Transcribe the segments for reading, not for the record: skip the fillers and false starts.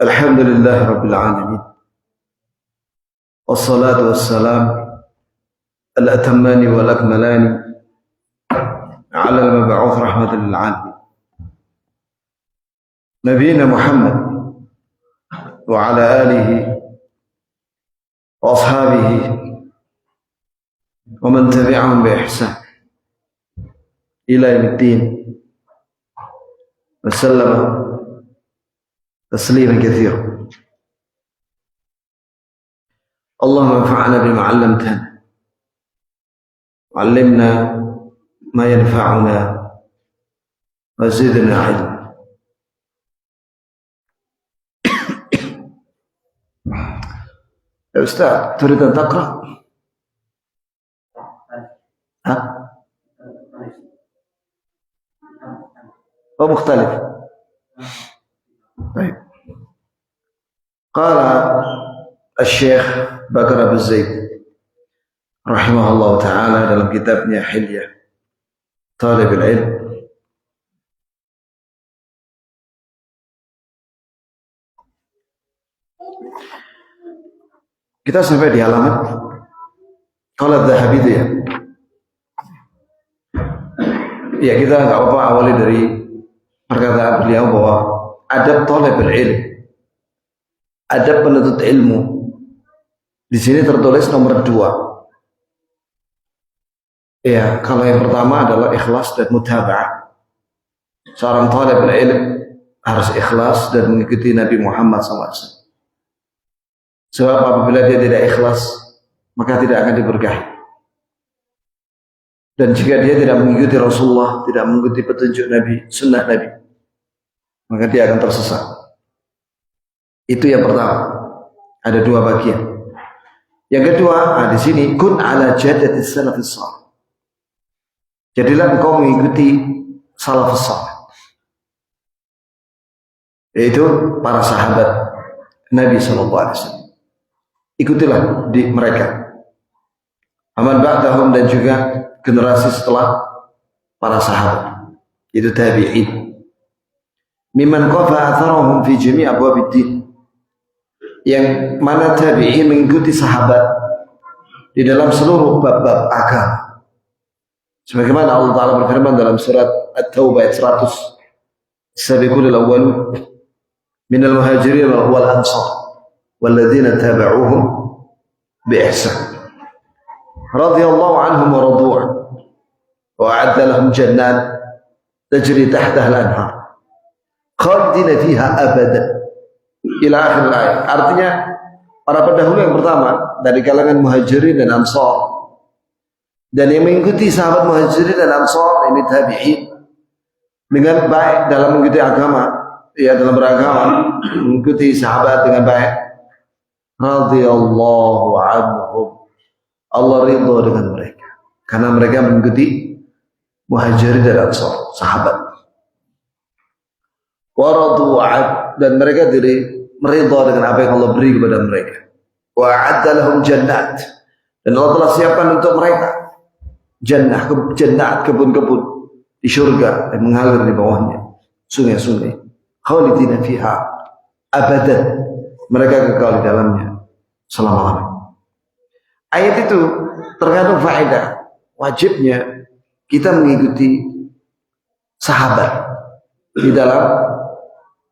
Alhamdulillah Rabbil Alamin. Wassalatu wassalam al-atammani wal akmalani ala al-mab'uth rahmatan lil alamin. Nabiyyina Muhammad wa ala alihi wa ashabihi wa man tabi'ahum bi ihsan ila yaumiddin. Wa sallama تسليما كثيرا. اللهم انفعنا بما علمتنا وعلمنا ما ينفعنا وزدنا علما. يا أستاذ تريد أن تقرأ؟ ها؟ أو مختلف؟ طيب. قال الشيخ Bakar Abu Zaid rahimahullah ta'ala dalam kitabnya Hilyah Talibul Ilm, kita sampai di halaman Qala Dhahabi itu ya. Ya, kita nggak apa-apa awali dari perkataan beliau bahwa adab talibul ilm, adab penuntut ilmu, di sini tertulis nomor 2. Ya, kalau yang pertama adalah ikhlas dan mutaba'ah. Seorang talibul ilm harus ikhlas dan mengikuti Nabi Muhammad SAW. Sebab apabila dia tidak ikhlas, maka tidak akan diberkahi. Dan jika dia tidak mengikuti Rasulullah, tidak mengikuti petunjuk Nabi, sunnah Nabi, maka dia akan tersesat. Itu yang pertama. Ada 2 bagian. Yang kedua, di sini kun ala jadati salafis salih. Jadilah engkau mengikuti salafus salih, yaitu para sahabat Nabi SAW. Ikutilah di mereka. Aman ba'dahum, dan juga generasi setelah para sahabat, itu tabi'in. Mimman qafa atharahum fi jami' abwabiddin, yang mana tabi'in mengikuti sahabat di dalam seluruh bab-bab agama. Sebagaimana Allah Ta'ala berfirman dalam surat At-Taubah ayat 100, Sabiqul awwalun minal muhajirin wal ansar walladzina taba'uhum bi ihsan radhiyallahu anhum wa radu an wa a'adda lahum jannat tajri tahtaha al-anhar khalidina fiha abada ila akhir ayat. Artinya para pendahulu yang pertama dari kalangan muhajirin dan ansar, dan yang mengikuti sahabat muhajirin dan ansar ini tabi'in dengan baik dalam mengikuti agama, ya, dalam beragama, mengikuti sahabat dengan baik. Radhiyallahu anhum, Allah ridha dengan mereka karena mereka mengikuti muhajirin dan ansar, sahabat. Waradu an, dan mereka meridha dengan apa yang Allah beri kepada mereka. Wa a'adda lahum jannat, dan Allah telah siapkan untuk mereka jannah, kebun-kebun di surga yang mengalir di bawahnya sungai-sungai. Khalidina fiha abadan, mereka kekal di dalamnya selama-lamanya. Ayat itu terkandung faedah wajibnya kita mengikuti sahabat di dalam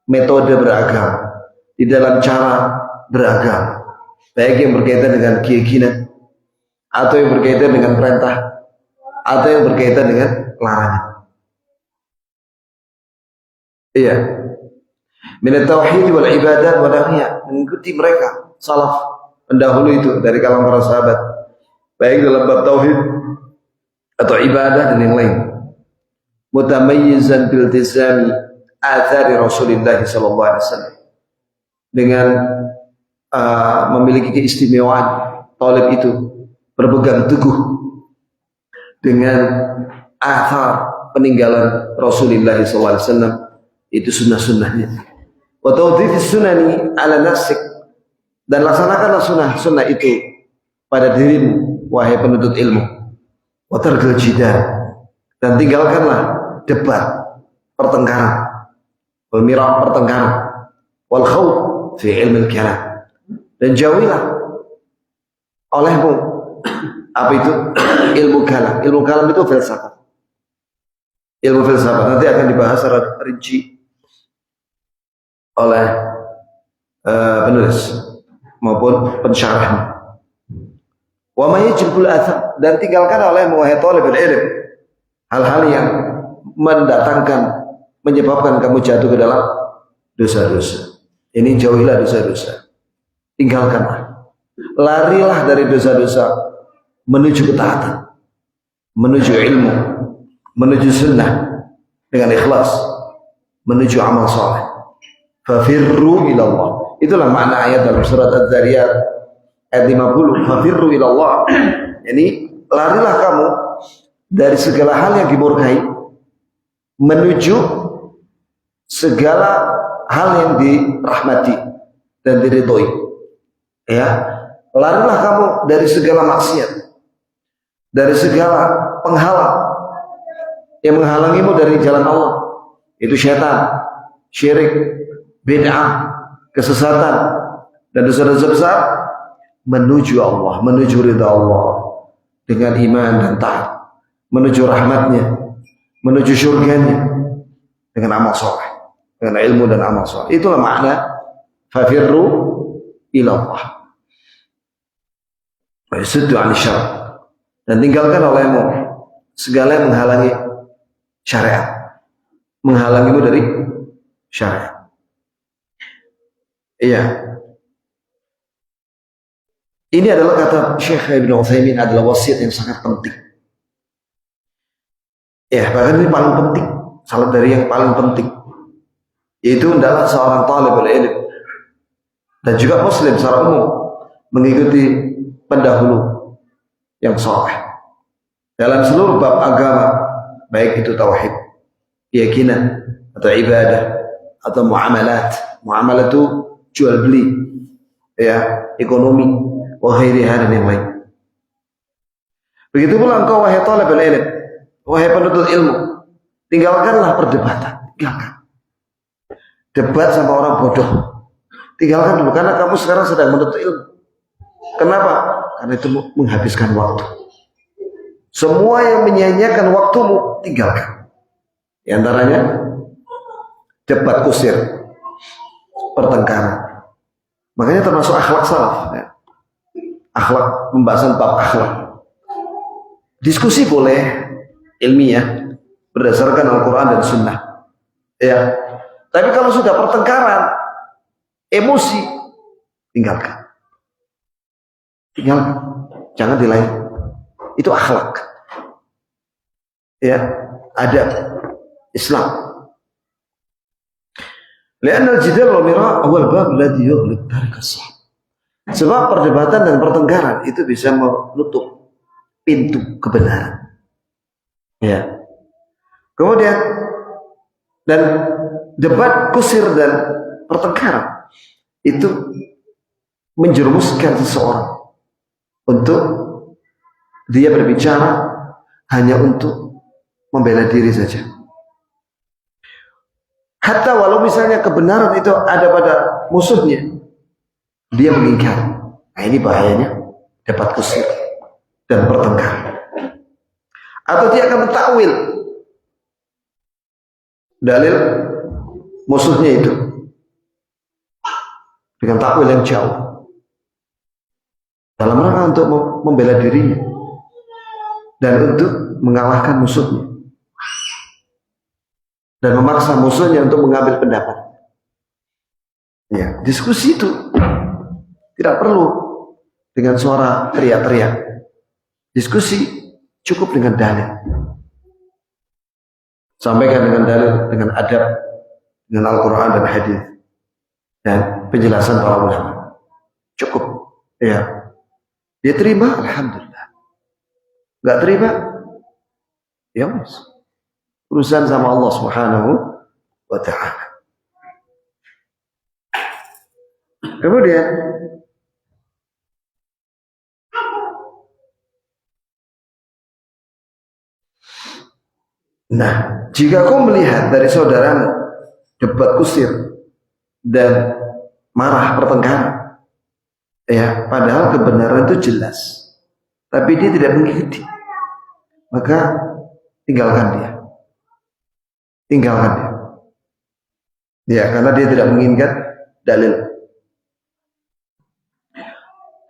metode beragama, di dalam cara beragama, baik yang berkaitan dengan keyakinan, atau yang berkaitan dengan perintah, atau yang berkaitan dengan larangan. Iya, minat tauhid wal ibadat wa nahya, mengikuti mereka salaf pendahulu itu dari kalangan para sahabat, baik dalam bab tauhid atau ibadah dan yang lain. Mutamayyizan bil tizami athari Rasulullah sallallahu alaihi wasallam, dengan memiliki keistimewaan talib itu berpegang teguh dengan athar peninggalan Rasulullah sallallahu alaihi wasallam, itu sunnah-sunnahnya. Wa tawdhifis sunani ala nafsik, dan laksanakanlah sunnah-sunnah itu pada dirimu wahai penuntut ilmu. Wa tarkil jidal, dan tinggalkanlah debat, pertengkaran, wal mirah, pertengkaran, wal khawf, fi ilmu kalam, dan jauhilah olehmu apa itu ilmu kalam. Ilmu kalam itu filsafat. Ilmu filsafat nanti akan dibahas secara rinci oleh penulis maupun pensyarah. Wa ma yajibul atham, dan tinggalkan oleh wahai talibul ilm hal-hal yang menyebabkan kamu jatuh ke dalam dosa-dosa. Ini jauhilah dosa-dosa. Tinggalkanlah. Larilah dari dosa-dosa menuju ketaatan, menuju ilmu, menuju sunnah dengan ikhlas, menuju amal saleh. Fafirru ilallah. Itulah makna ayat dalam surat Az-Zariyat ayat 50. Fafirru ilallah. Ini larilah kamu dari segala hal yang dimurkai menuju segala hal yang dirahmati dan diridhoi. Ya, larilah kamu dari segala maksiat, dari segala penghalang yang menghalangimu dari jalan Allah. Itu syaitan, syirik, bid'ah, kesesatan, dan dosa-dosa besar, menuju Allah, menuju ridha Allah dengan iman dan taat, menuju rahmatnya, menuju syurganya dengan amal soleh, dengan ilmu dan amal soleh. Itulah makna fafirru ilallah wa yasuddu 'anil syarr, dan tinggalkan olehmu segala yang menghalangi syariat, menghalangimu dari syariat. Iya. Ini adalah kata Syekh Ibnu Utsaimin adalah wasiat yang sangat penting. Ya, bahkan ini paling penting, salah dari yang paling penting. Yaitu hendaklah seorang talibul ilm dan juga muslim secara umum mengikuti pendahulu yang saleh dalam seluruh bab agama, baik itu tauhid, keyakinan, atau ibadah, atau muamalat. Muamalat itu jual beli, ya, ekonomi, wahai-wahai dan yang lain. Begitu pula engkau wahai talibul ilm, wahai penuntut ilmu, tinggalkanlah perdebatan, tinggalkan debat sama orang bodoh, tinggalkan dulu, karena kamu sekarang sedang menuntut ilmu. Kenapa? Karena itu menghabiskan waktu. Semua yang menyia-nyiakan waktumu, tinggalkan. Di antaranya debat kusir, pertengkaran. Makanya termasuk akhlak salaf, ya. Akhlak, pembahasan bab akhlak. Diskusi boleh ilmiah berdasarkan Al-Quran dan Sunnah, ya. Tapi kalau sudah pertengkaran, emosi, tinggalkan. Tinggalkan, jangan dilayan. Itu akhlak, ya, adab Islam. Lianna al-jidal wal mira' huwa al-bab alladhi yughlib tarik as-sahab. Sebab perdebatan dan pertengkaran itu bisa menutup pintu kebenaran. Ya. Kemudian dan debat kusir dan pertengkaran itu menjerumuskan seseorang untuk dia berbicara hanya untuk membela diri saja. Hatta walau misalnya kebenaran itu ada pada musuhnya, dia mengingkar. Nah, ini bahayanya debat kusir dan pertengkaran. Atau dia akan mentakwil dalil musuhnya itu dengan takwil yang jauh dalam rangka untuk membela dirinya dan untuk mengalahkan musuhnya, dan memaksa musuhnya untuk mengambil pendapat. Ya, diskusi itu tidak perlu dengan suara teriak-teriak. Diskusi cukup dengan dalil. Sampaikan dengan dalil, dengan adab, dengan Al-Quran dan hadis dan penjelasan para ulama. Cukup. Ya. Dia terima, alhamdulillah. Enggak terima, ya mas. Urusan sama Allah Subhanahu wa ta'ala. Kemudian jika kau melihat dari saudaramu debat kusir dan marah, pertengkaran. Ya, padahal kebenaran itu jelas. Tapi dia tidak mengikuti. Maka tinggalkan dia. Tinggalkan dia. Ya, karena dia tidak menginginkan dalil.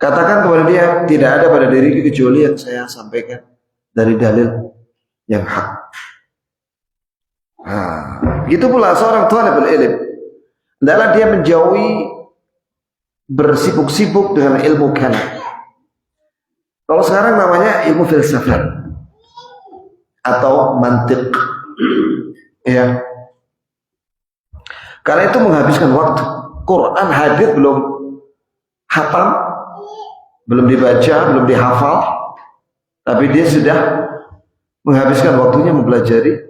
Katakan kepada dia, tidak ada pada diriku kecuali yang saya sampaikan dari dalil yang hak. Begitu pula seorang thalibul ilm, adalah dia menjauhi bersibuk-sibuk dengan ilmu kalam. Kalau sekarang namanya ilmu filsafat atau mantiq. Ya. Karena itu menghabiskan waktu. Quran, hadis belum hafal, belum dibaca, belum dihafal, tapi dia sudah menghabiskan waktunya mempelajari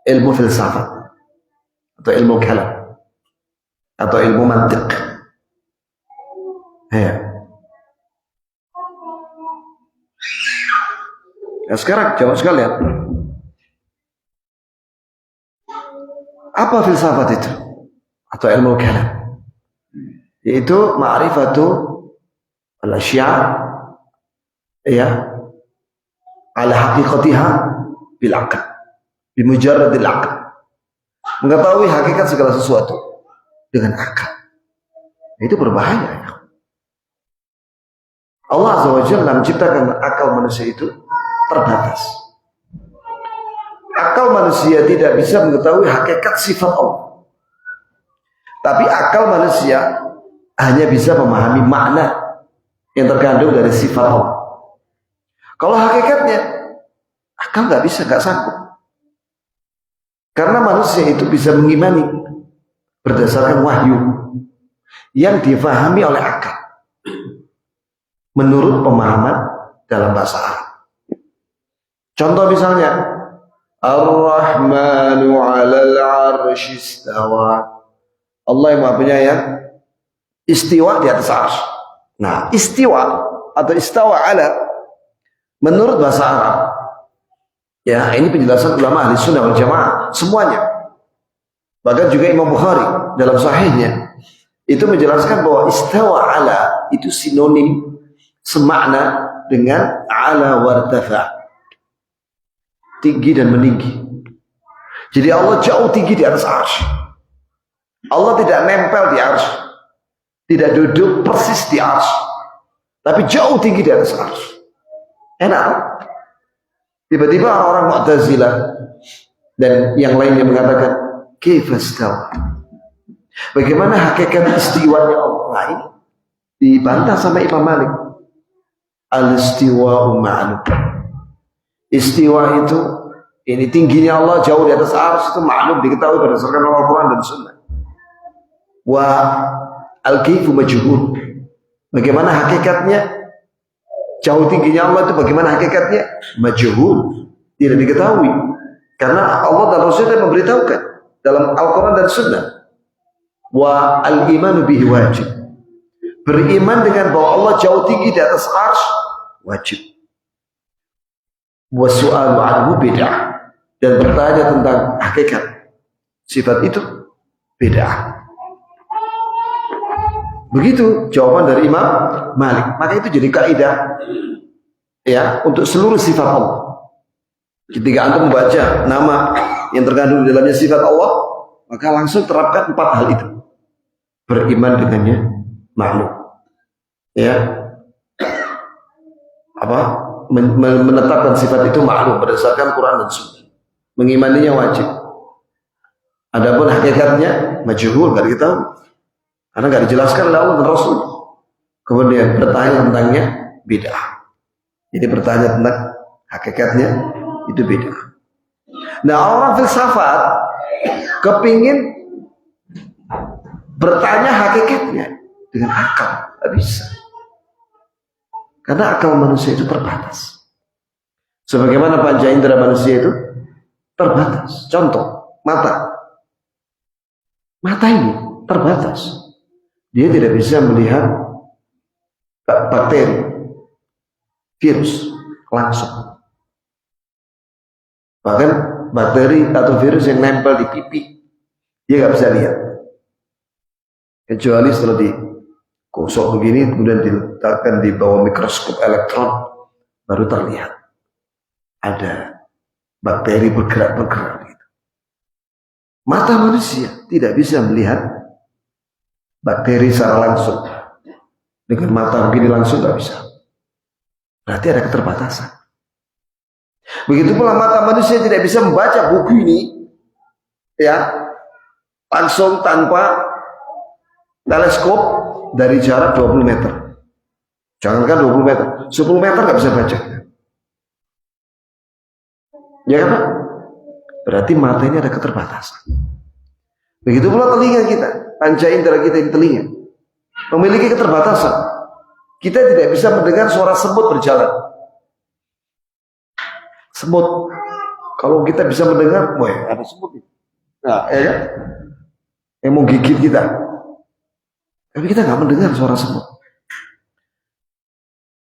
ilmu filsafat atau ilmu kalam atau ilmu mantiq. Ya. Nah, sekarang jawab sekalian, apa filsafat itu atau ilmu kalam? Yaitu ma'rifatu al-asya' ya ala haqiqatiha bil aql, bi mujarradil aql. Mengetahui hakikat segala sesuatu dengan akal. Itu berbahaya ya. Allah Azza wa Jalla menciptakan akal manusia itu terbatas. Akal manusia tidak bisa mengetahui hakikat sifat Allah. Tapi akal manusia hanya bisa memahami makna yang terkandung dari sifat Allah. Kalau hakikatnya, akal nggak bisa, nggak sanggup. Karena manusia itu bisa mengimani berdasarkan wahyu yang difahami oleh akal menurut pemahaman dalam bahasa Arab. Contoh misalnya, Ar-Rahmanu 'alal 'arsy istawa. Allah yang Maha Penyayang istiwa di atas arsy. Nah, istiwa atau istawa ala menurut bahasa Arab, ya ini penjelasan ulama ahli sunnah wal jamaah semuanya. Bahkan juga Imam Bukhari dalam sahihnya itu menjelaskan bahwa istawa ala itu sinonim semakna dengan ala wartafa, tinggi dan meninggi. Jadi Allah jauh tinggi di atas arsy. Allah tidak nempel di arsy, tidak duduk persis di arsy, tapi jauh tinggi di atas arsy. Enak. Tiba-tiba orang Mu'tazilah dan yang lainnya mengatakan, kaifa istawa? Bagaimana hakikat istiwanya Allah? Nah, ini dibantah sama Imam Malik. Al-istiwa'u ma'lum. Istiwa itu, ini tingginya Allah jauh di atas arsy, itu maklum, diketahui berdasarkan Al-Quran dan Sunnah. Wa al-kaifu majhul. Bagaimana hakikatnya? Jauh tingginya Allah itu bagaimana hakikatnya? Majhul, tidak diketahui. Karena Allah dan Rasulullah memberitahukan dalam Al-Quran dan Sunnah. Wa al-imanu bihi wajib. Beriman dengan bahwa Allah jauh tinggi di atas arsy wajib. Wa su'alu anhu bid'ah. Dan bertanya tentang hakikat sifat itu bid'ah. Begitu jawaban dari Imam Malik. Maka itu jadi kaidah ya untuk seluruh sifat Allah. Ketika antum membaca nama yang terkandung di dalamnya sifat Allah, maka langsung terapkan 4 hal itu. Beriman dengannya, maklum. Ya. Menetapkan sifat itu maklum berdasarkan Quran dan Sunnah. Mengimaninya wajib. Adapun hakikatnya majhul, enggak diketahui. Karena enggak dijelaskan oleh Allah dan Rasul. Kemudian bertanya tentangnya bid'ah. Jadi bertanya tentang hakikatnya itu bid'ah. Nah, orang filsafat kepingin bertanya hakikatnya dengan akal, enggak bisa. Karena akal manusia itu terbatas. Sebagaimana panca indera manusia itu terbatas. Contoh, mata. Mata ini terbatas. Dia tidak bisa melihat bakteri, virus langsung. Bahkan bakteri atau virus yang nempel di pipi, dia nggak bisa lihat. Kecuali setelah digosok begini, kemudian diletakkan di bawah mikroskop elektron, baru terlihat ada bakteri bergerak-bergerak. Gitu. Mata manusia tidak bisa melihat bakteri secara langsung. Dengan mata begini langsung nggak bisa. Berarti ada keterbatasan. Begitu pula mata manusia tidak bisa membaca buku ini, ya, langsung tanpa teleskop dari jarak 20 meter. Jangankan 20 meter, 10 meter nggak bisa baca. Ya kan Pak? Berarti mata ini ada keterbatasan. Begitu pula telinga kita, panca indera kita di telinga memiliki keterbatasan. Kita tidak bisa mendengar suara semut berjalan. Semut, kalau kita bisa mendengar, wah ada semut nih. Nah, ya kan? Yang mau gigit kita. Tapi kita nggak mendengar suara semut.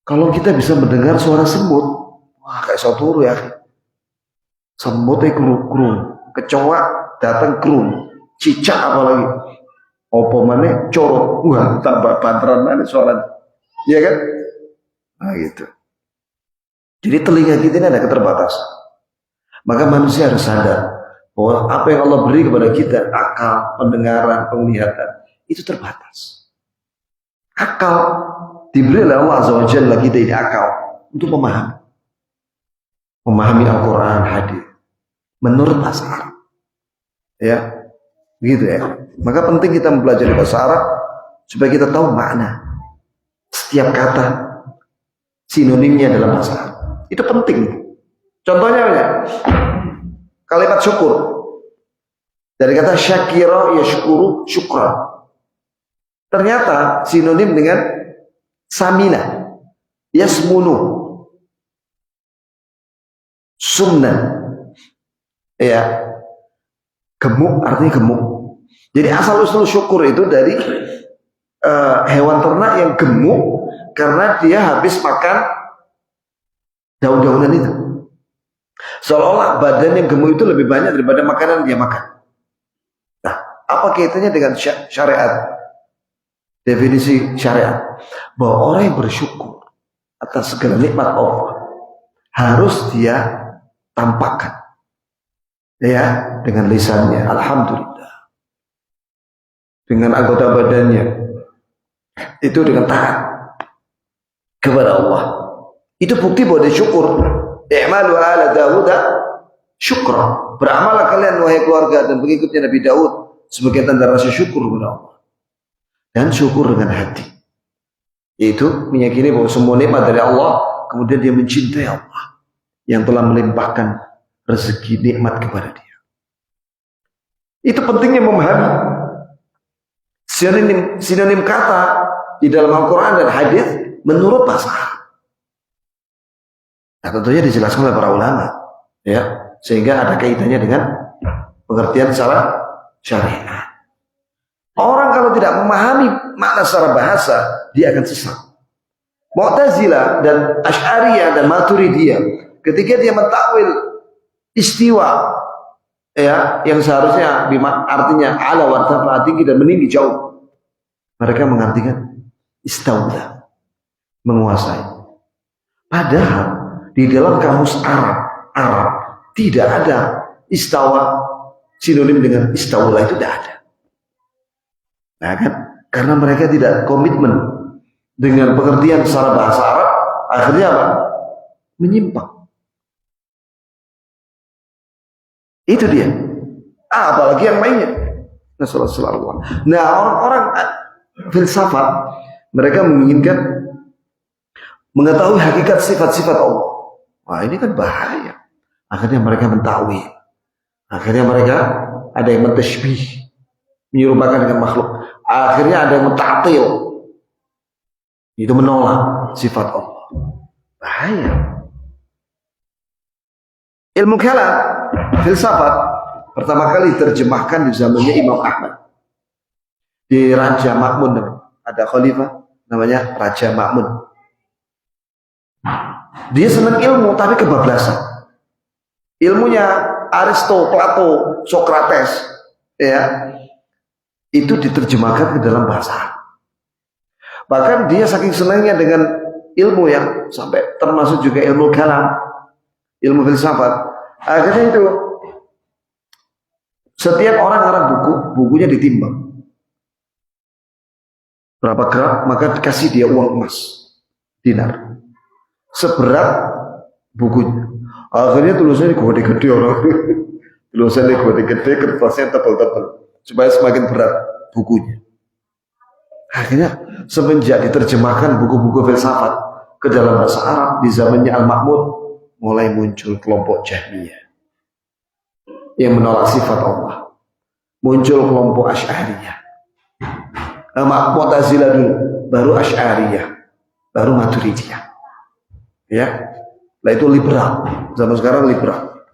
Kalau kita bisa mendengar suara semut, wah kayak soturu ya. Semutnya kru, kecoa datang kru, cicak apalagi. Opo mana corot, wah tambah banteran mana suara. Iya kan? Nah gitu. Jadi telinga kita ini ada keterbatasan. Maka manusia harus sadar bahwa apa yang Allah beri kepada kita, akal, pendengaran, penglihatan, itu terbatas. Akal diberi oleh Allah Azza wa Jalla kita ini akal untuk memahami Al-Quran, hadis menurut bahasa Arab. Ya, begitu ya. Maka penting kita mempelajari bahasa Arab supaya kita tahu makna setiap kata, sinonimnya dalam bahasa Arab. Itu penting. Contohnya ya, kalimat syukur dari kata syakira yashkuru syukran. Ternyata sinonim dengan samina, yasmunu, sumnan. Ya, gemuk artinya gemuk. Jadi asal usul syukur itu dari hewan ternak yang gemuk karena dia habis makan daun-daunan itu. Seolah-olah badan yang gemuk itu lebih banyak daripada makanan yang dia makan. Nah, apa kaitannya dengan syariat? Definisi syariat bahwa orang yang bersyukur atas segala nikmat Allah harus dia tampakkan. Ya, dengan lisannya, alhamdulillah. Dengan anggota badannya, itu dengan taat kepada Allah. Itu bukti bahwa dia syukur. I'malu ala Dawud syukra. Beramallah kalian wahai keluarga dan pengikutnya Nabi Daud sebagai tanda rasa syukur kepada Allah. Dan syukur dengan hati. Yaitu meyakini bahwa semua nikmat dari Allah, kemudian dia mencintai Allah yang telah melimpahkan rezeki nikmat kepada dia. Itu pentingnya memahami sinonim kata di dalam Al-Quran dan hadis menurut bahasa Arab. Nah, tentunya dijelaskan oleh para ulama, ya, sehingga ada kaitannya dengan pengertian secara syariat. Orang kalau tidak memahami makna secara bahasa, dia akan sesat. Mu'tazilah dan Asy'ariyah dan Maturidiyah, ketika dia mentakwil istiwa, ya, yang seharusnya artinya ala wartafa, tinggi dan meninggi jauh, mereka mengartikan istawla, menguasai. Padahal di dalam kamus Arab tidak ada istawa sinonim dengan istawla, itu tidak ada. Nah kan, karena mereka tidak komitmen dengan pengertian secara bahasa Arab, akhirnya apa? Menyimpang. Itu dia. Apalagi yang lainnya. Nah, orang-orang filsafat, mereka menginginkan mengetahui hakikat sifat-sifat Allah. Wah, ini kan bahaya. Akhirnya mereka mentakwil. Akhirnya mereka ada yang mentashbih, menyerupakan dengan makhluk. Akhirnya ada yang mentaktil, itu menolak sifat Allah. Bahaya. Ilmu kalam, filsafat pertama kali diterjemahkan di zamannya Imam Ahmad di Raja Ma'mun. Ada khalifah namanya Raja Ma'mun. Dia senang ilmu tapi kebablasan. Ilmunya Aristo, Plato, Sokrates, ya. itu diterjemahkan ke dalam bahasa Arab. Bahkan dia saking senangnya dengan ilmu yang sampai termasuk juga ilmu kalam, ilmu filsafat. Akhirnya itu setiap orang ngarang buku, bukunya ditimbang. Berapa gram, maka dikasih dia uang emas, dinar. Seberat bukunya. Akhirnya tulisannya gede-gede orang. Tulisannya gede-gede, kertasnya tebal-tebal. Supaya semakin berat bukunya. Akhirnya semenjak diterjemahkan buku-buku filsafat ke dalam bahasa Arab di zamannya Al-Ma'mun, mulai muncul kelompok Jahmiyah yang menolak sifat Allah. Muncul kelompok Asy'ariyah. Mu'tazilah dulu, baru Asy'ariyah, baru Maturidiyah. Ya. Nah itu liberal. Zaman sekarang liberal.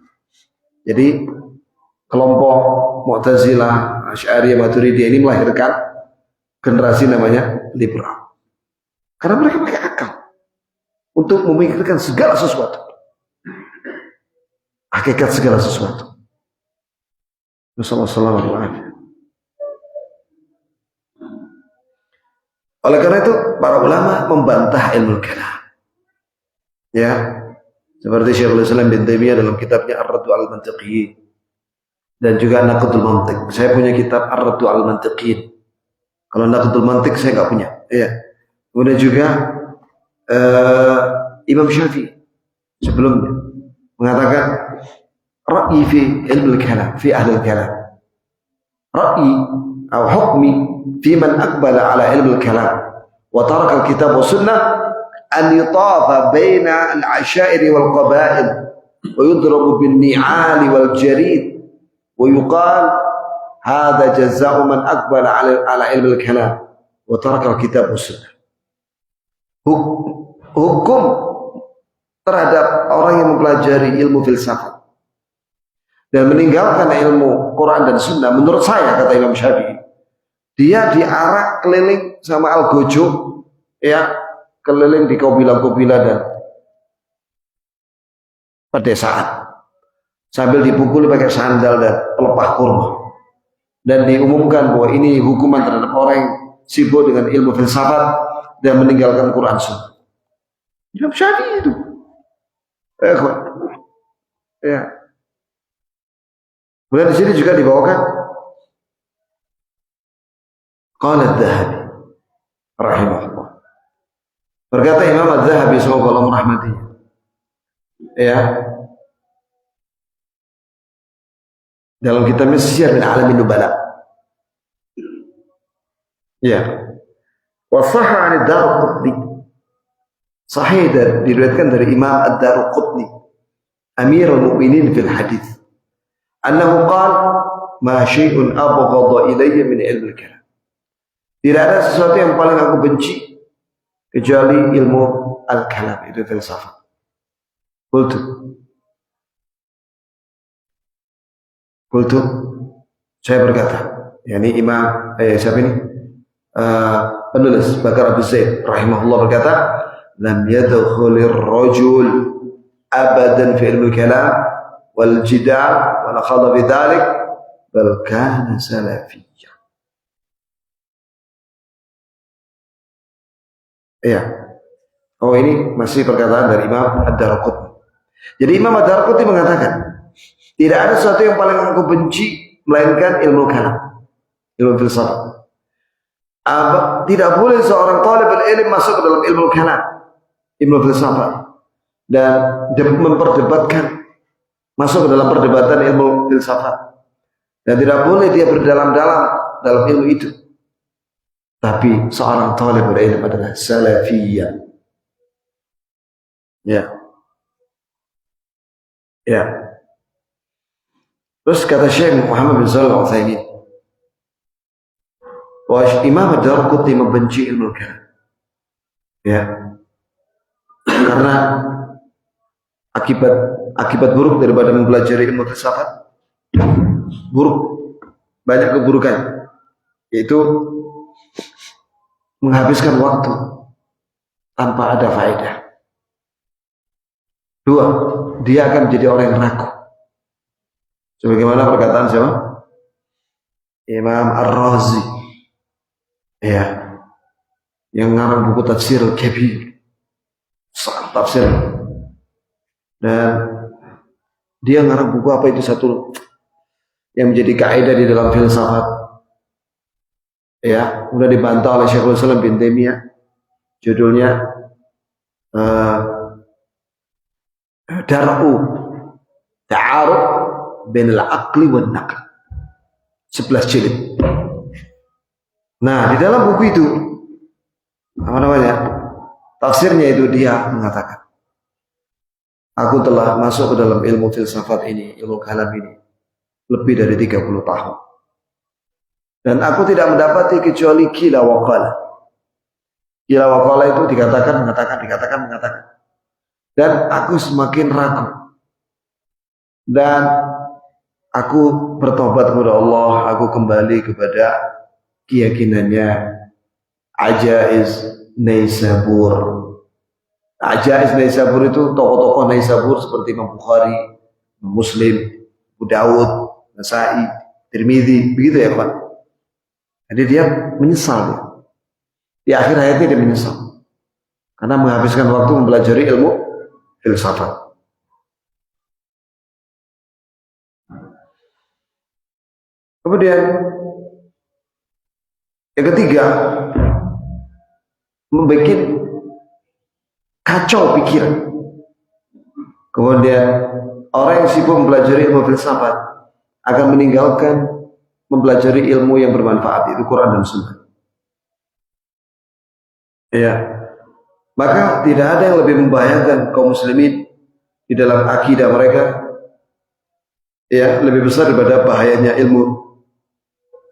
Jadi kelompok Mu'tazilah, Asy'ariyah, Maturidiyah ini melahirkan generasi namanya liberal. Karena mereka pakai akal untuk memikirkan segala sesuatu. Hakikat segala sesuatu. Wassalamualaikum. Oleh karena itu para ulama membantah ilmu kalam. Ya, seperti Syekhul Islam bin Taimiyah dalam kitabnya Ar-Raddu al-Mantiqiyyin dan juga Naqdul Mantiq. Saya punya kitab Ar-Raddu al-Mantiqiyyin. Kalau Naqdul Mantiq saya nggak punya. Ya. Kemudian juga Imam Syafi'i sebelumnya mengatakan ra'yi fi ilmu kalam, fi ahli kalam. Ra'yi atau hukmi fi man aqbala ala ilmu kalam wa taraka al-kitab wa sunnah an yutafa baina al-ashair wal qaba'il wa yudrabu bin ni'al wal jarid wa yuqal hadha jazaa'u man aqbala ala ilmu al-kalam wa taraka al-kitab wa sunnah. Hukum terhadap orang yang mempelajari ilmu filsafat dan meninggalkan ilmu Quran dan Sunnah, menurut saya, kata Imam Syafi'i, dia diarak keliling sama Algojo, ya, keliling di kabilah-kabilah dan pedesaan, sambil dipukuli pakai sandal dan pelepah kurma, dan diumumkan bahwa ini hukuman terhadap orang yang sibuk dengan ilmu filsafat dan meninggalkan Quran Sunnah. Imam Syafi'i itu. Ya. Kemudian di sini juga dibawakan qala Adz-Dzahabi rahimahullah. Berkata Imam Adz-Dzahabi semoga Allah merahmatinya. Ya. Dalam kitabnya Syiar min Alamin Nubala. Ya. Wa sahha 'an ad-Darqutni. Sahih diriwayatkan dari Imam Ad-Darqutni, Amirul Mukminin fil hadis. Annahu qala ma syai'un abghadha ilayya min ilmi al-kalam. Tidak ada sesuatu yang paling aku benci kecuali ilmu al-kalam, itu filsafat. Qultu saya berkata, yakni Imam siapa ini? Penulis Bakar Abu Zaid rahimahullah berkata, lam yadkhulir rajul abadan fi ilmi al-kalam wal jidal wa nakhadha bidzalik bal kana salafiyya. Iya. Oh, ini masih perkataan dari Imam Ad-Darqutni. Jadi Imam Ad-Darqutni mengatakan, tidak ada sesuatu yang paling aku benci melainkan ilmu kalam, ilmu filsafat. Tidak boleh seorang talibul ilm masuk ke dalam ilmu kalam, ilmu filsafat, dan memperdebatkan, masuk ke dalam perdebatan ilmu filsafat, dan tidak boleh dia berdalam-dalam dalam ilmu itu. Tapi seorang talibul ilm adalah salafiyah. Ya. Ya. Terus kata Syekh Muhammad bin Shalih Al-Utsaimin, bahwa Imam Ad-Darqutni membenci ilmu kalam. Ya. Karena akibat buruk daripada mempelajari ilmu filsafat, buruk, banyak keburukan, yaitu menghabiskan waktu tanpa ada faedah. Dua, dia akan menjadi orang yang ragu. Sebagaimana perkataan siapa? Imam Ar-Razi, ya, yang ngarang buku tafsir Al-Kabir, tafsir, dan dia ngarang buku apa itu satu yang menjadi kaidah di dalam filsafat, ya, udah dibantah oleh Syekhul Islam bin Taimiyah, judulnya Dar'u Ta'arud Bainal Aqli wan Naql, 11 jilid. Nah, di dalam buku itu apa namanya? Tafsirnya itu dia mengatakan, aku telah masuk ke dalam ilmu filsafat ini, ilmu kalam ini lebih dari 30 tahun. Dan aku tidak mendapati kecuali qila wa qala. Qila wa qala itu dikatakan. Dan aku semakin ragu. Dan aku bertobat kepada Allah, aku kembali kepada keyakinannya Ajaiz Naisabur. Ajaiz Naisabur itu tokoh-tokoh Naisabur seperti Imam Bukhari, Muslim, Abu Dawud, Nasai, Tirmidzi, begitu ya Pak. Jadi dia menyesal dia. Di akhir hayatnya dia menyesal karena menghabiskan waktu mempelajari ilmu filsafat. Kemudian yang ketiga, membuat kacau pikiran. Kemudian orang yang sibuk mempelajari ilmu filsafat akan meninggalkan mempelajari ilmu yang bermanfaat, itu Quran dan Sunnah. Ya, maka tidak ada yang lebih membahayakan kaum muslimin di dalam akidah mereka, ya, lebih besar daripada bahayanya ilmu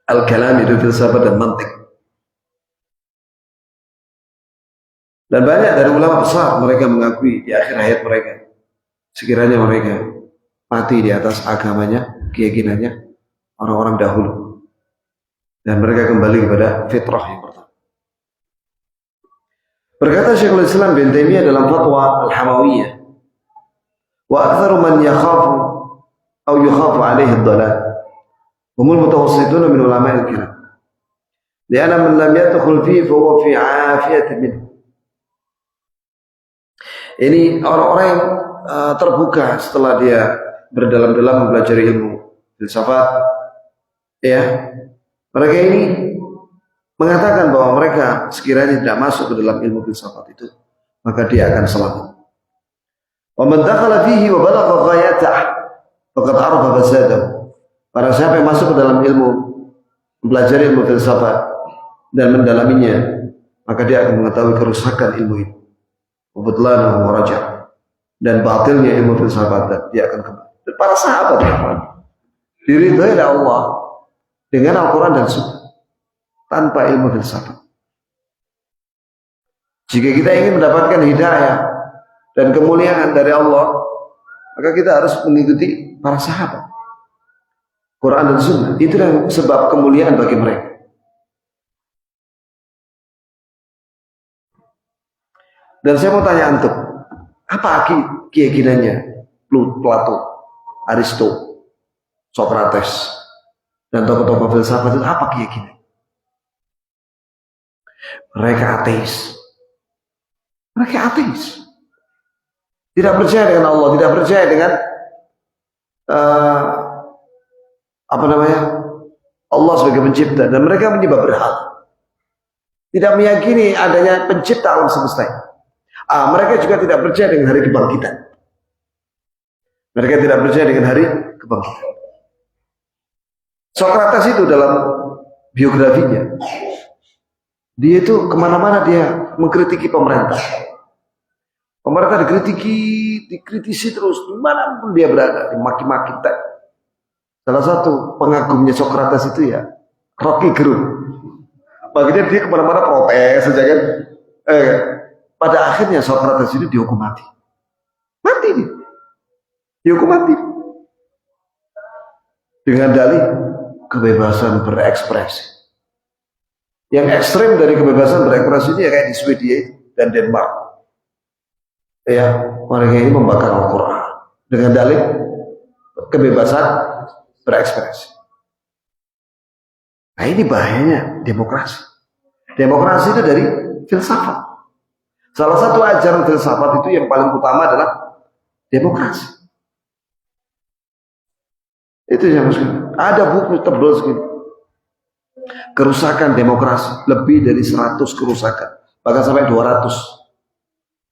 al-kalam, itu filsafat dan mantik. Dan banyak dari ulama besar mereka mengakui di akhir hayat mereka, sekiranya mereka mati di atas agamanya, keyakinannya orang-orang dahulu, dan mereka kembali kepada fitrah yang pertama. Berkata Syekhul Islam bin Taimiyah dalam fatwa Al-Hamawiyah, wa aktsaru man yakhafu aw yukhafu alaihi ad-dhalal humul mutawassitun min ulama al-kiram, li'anna man lam yadkhul fihi fa huwa fi 'afiyatin minhu. Ini orang-orang yang terbuka setelah dia berdalam-dalam mempelajari ilmu filsafat, ya, mereka ini mengatakan bahwa mereka sekiranya tidak masuk ke dalam ilmu filsafat itu, maka dia akan selamat. Wa man dakhala fihi wa balagha ghayatah faqad arafa fasadahu. Para siapa yang masuk ke dalam ilmu, mempelajari ilmu filsafat dan mendalaminya, maka dia akan mengetahui kerusakan ilmu itu, wabudlanahu wa raja', dan batilnya ilmu filsafat, dan dia akan kembali. Dan para sahabat diridhai oleh Allah dengan Al-Quran dan Sunnah tanpa ilmu filsafat. Jika kita ingin mendapatkan hidayah dan kemuliaan dari Allah, maka kita harus mengikuti para sahabat, Quran dan Sunnah. Itulah sebab kemuliaan bagi mereka. Dan saya mau tanya antum, apa keyakinannya Plato, Aristo, Socrates, dan tokoh-tokoh filsafat itu apa keyakinan? Mereka ateis. Mereka ateis. Tidak percaya dengan Allah, tidak percaya dengan Allah sebagai pencipta, dan mereka menyembah berhala. Tidak meyakini adanya pencipta alam semesta. Mereka juga tidak percaya dengan hari kebangkitan. Mereka tidak percaya dengan hari kebangkitan. Socrates itu dalam biografinya, dia itu kemana-mana dia mengkritiki pemerintah. Pemerintah dikritisi terus, dimanapun dia berada, dimaki-maki. Salah satu pengagumnya Socrates itu ya Rocky Gerung. Baginya dia kemana-mana protes saja kan. Pada akhirnya Socrates itu dihukum mati. Mati dia. Dihukum mati. Dengan dalih kebebasan berekspresi. Yang ekstrem dari kebebasan berekspresi ini ya kayak di Swedia dan Denmark. Ya, mereka ini membakar Al-Quran dengan dalih kebebasan berekspresi. Nah ini bahayanya demokrasi. Demokrasi itu dari filsafat. Salah satu ajaran filsafat itu yang paling utama adalah demokrasi. Itu yang ada buku tebal segini. Kerusakan demokrasi, lebih dari 100 kerusakan, bahkan sampai 200.